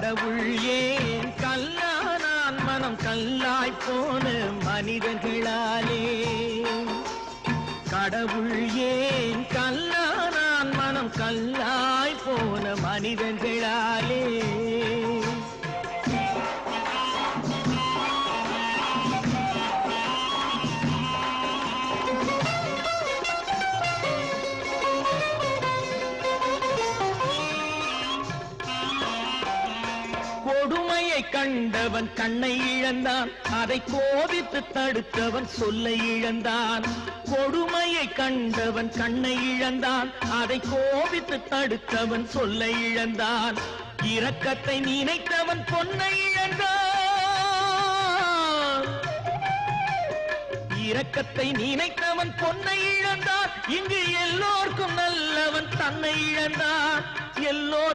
கடவுள் ஏன் கல்லானான் மனம் கல்லாய் போன மனிதர்களாலே கடவுள் ஏன் கல்லானான் மனம் கல்லாய் போன மனிதர்களாலே கொடுமையை கண்டவன் கண்ணை இழந்தான் அதை கோபித்து தடுத்தவன் சொல்லை இழந்தான் கொடுமையை கண்டவன் கண்ணை இழந்தான் அதை கோபித்து தடுத்தவன் சொல்லை இழந்தான் இரக்கத்தை நினைத்தவன் பொன்னை இழந்தான் இரக்கத்தை நினைத்தவன் பொன்னை இழந்தான் இங்கு எல்லோருக்கும் நல்லவன் தன்னை இழந்தான் எல்லோரும்